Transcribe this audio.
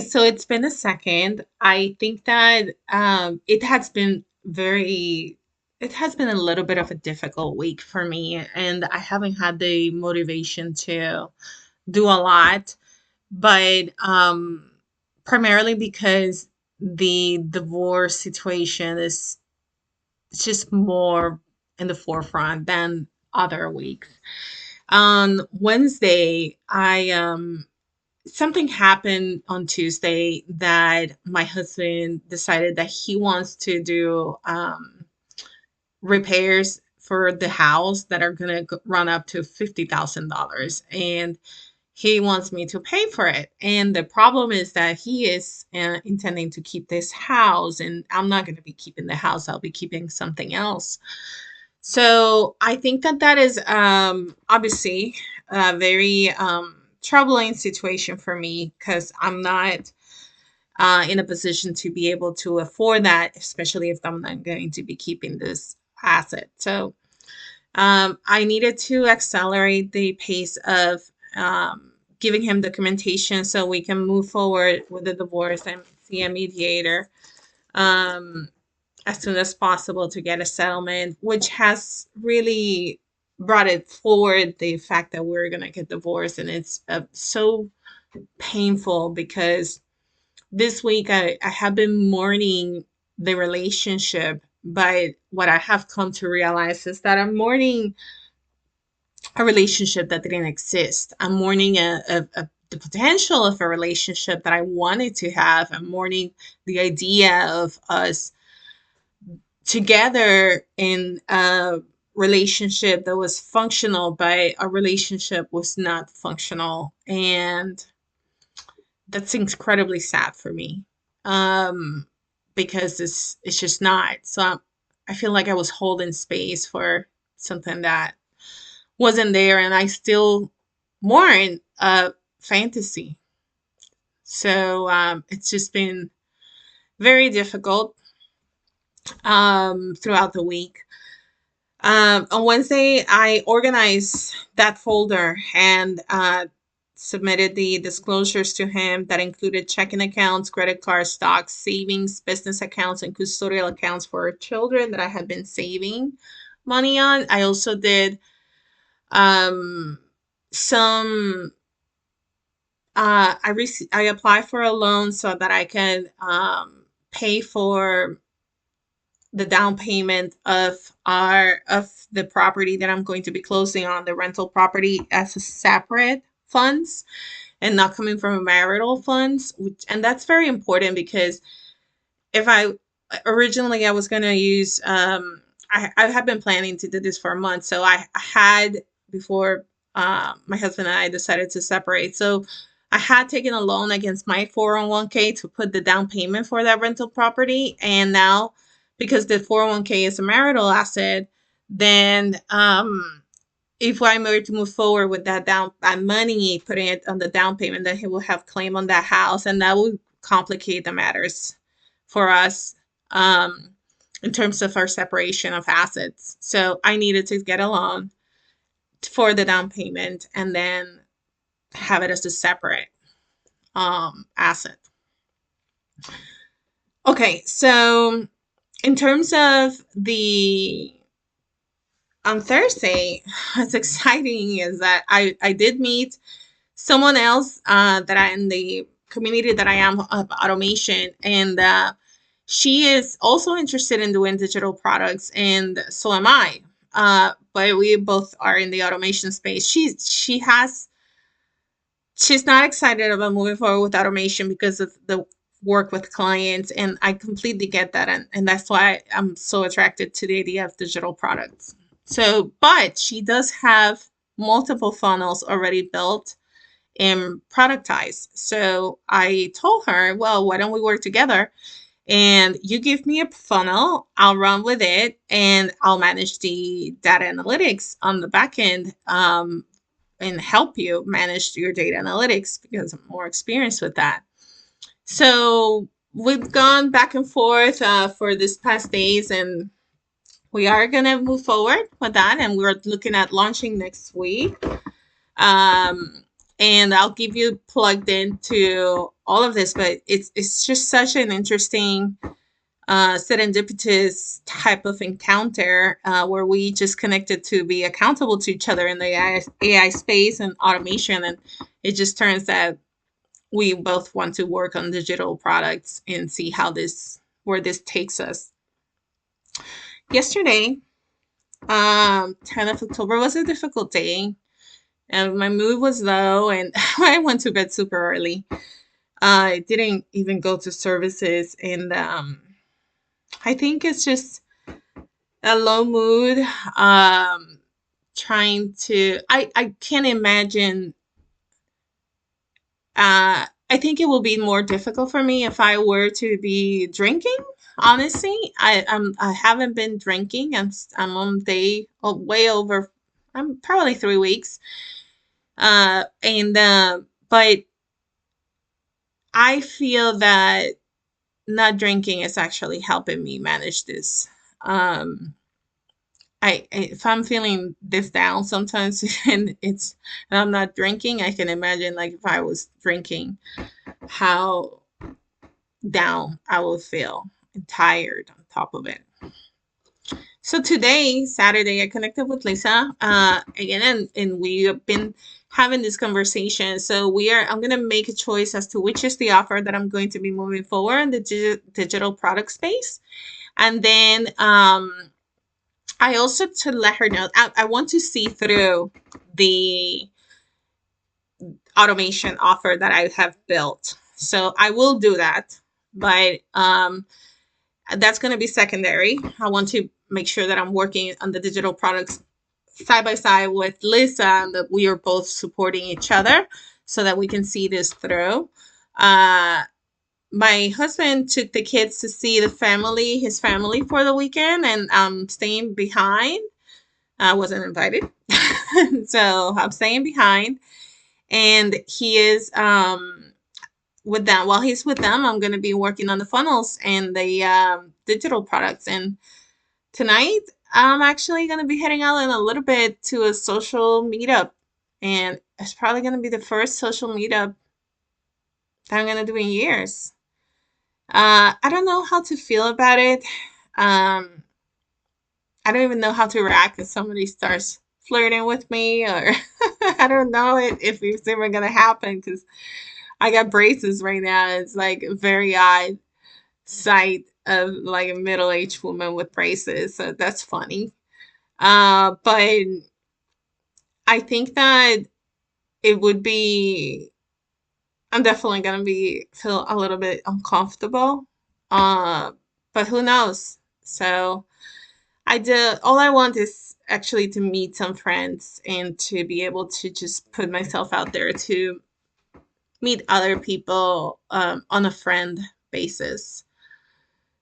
So it's been a second. I think that it has been a little bit of a difficult week for me, and I haven't had the motivation to do a lot, but primarily because the divorce situation is just more in the forefront than other weeks. On Wednesday, I something happened on Tuesday that my husband decided that he wants to do repairs for the house that are going to run up to $50,000. And he wants me to pay for it. And the problem is that he is intending to keep this house, and I'm not going to be keeping the house. I'll be keeping something else. So I think that that is obviously a very troubling situation for me because I'm not in a position to be able to afford that, especially if I'm not going to be keeping this asset. So I needed to accelerate the pace of giving him documentation so we can move forward with the divorce and see a mediator. Um, as soon as possible to get a settlement, which has really brought it forward the fact that we're going to get divorced. And it's so painful because this week I have been mourning the relationship. But what I have come to realize is that I'm mourning a relationship that didn't exist. I'm mourning the potential of a relationship that I wanted to have. I'm mourning the idea of us together in a relationship that was functional, but a relationship was not functional. And that's incredibly sad for me, um, because it's just not. So I feel like I was holding space for something that wasn't there, and I still mourn a fantasy. So it's just been very difficult throughout the week. On Wednesday, I organized that folder and submitted the disclosures to him that included checking accounts, credit cards, stocks, savings, business accounts, and custodial accounts for children that I had been saving money on. I also did um, some. I applied for a loan so that I can pay for the down payment of the property that I'm going to be closing on, the rental property, as a separate funds and not coming from a marital funds, which, and that's very important because if I originally I was going to use I have been planning to do this for a month, so I had before my husband and I decided to separate. So I had taken a loan against my 401k to put the down payment for that rental property. And now, because the 401k is a marital asset, then if I were to move forward with that money, putting it on the down payment, then he will have claim on that house, and that would complicate the matters for us um, in terms of our separation of assets. So I needed to get a loan for the down payment and then have it as a separate asset. Okay, so in terms of the on Thursday, what's exciting is that I did meet someone else that I in the community that I am of automation, and she is also interested in doing digital products, and so am I. But we both are in the automation space. She's not excited about moving forward with automation because of the work with clients, and I completely get that, and that's why I'm so attracted to the idea of digital products. So, but she does have multiple funnels already built and productized. So I told her, well, why don't we work together? And you give me a funnel, I'll run with it, and I'll manage the data analytics on the back end, and help you manage your data analytics because I'm more experienced with that. So we've gone back and forth for this past days, and we are going to move forward with that. And we're looking at launching next week. Um, and I'll keep you plugged into all of this. But it's just such an interesting serendipitous type of encounter where we just connected to be accountable to each other in the AI space and automation, and it just turns that we both want to work on digital products and see how this where this takes us. Yesterday, 10th of October was a difficult day, and my mood was low, and I went to bed super early. I didn't even go to services, and I think it's just a low mood. Trying to, I can't imagine. I think it will be more difficult for me if I were to be drinking. Honestly, I haven't been drinking. I'm on day way over. I'm probably 3 weeks. And but I feel that not drinking is actually helping me manage this. Um, if I'm feeling this down sometimes and I'm not drinking, I can imagine like if I was drinking, how down I would feel and tired on top of it. So today, Saturday, I connected with Lisa again, and we have been having this conversation. So I'm going to make a choice as to which is the offer that I'm going to be moving forward in the digital product space. And then I also to let her know, I want to see through the automation offer that I have built. So I will do that, but that's going to be secondary. I want to make sure that I'm working on the digital products side by side with Lisa and that we are both supporting each other so that we can see this through. Uh, my husband took the kids to see his family for the weekend, and I'm staying behind. I wasn't invited. So I'm staying behind. And he is with them. While he's with them, I'm going to be working on the funnels and the digital products. And tonight, I'm actually going to be heading out in a little bit to a social meetup. And it's probably going to be the first social meetup that I'm going to do in years. I don't know how to feel about it. Um, I don't even know how to react if somebody starts flirting with me, or I don't know if it's ever going to happen because I got braces right now. It's like a very odd sight of like a middle-aged woman with braces. So that's funny. But I think that it would be, I'm definitely going to be feel a little bit uncomfortable. Uh, but who knows? So all I want is actually to meet some friends and to be able to just put myself out there to meet other people on a friend basis.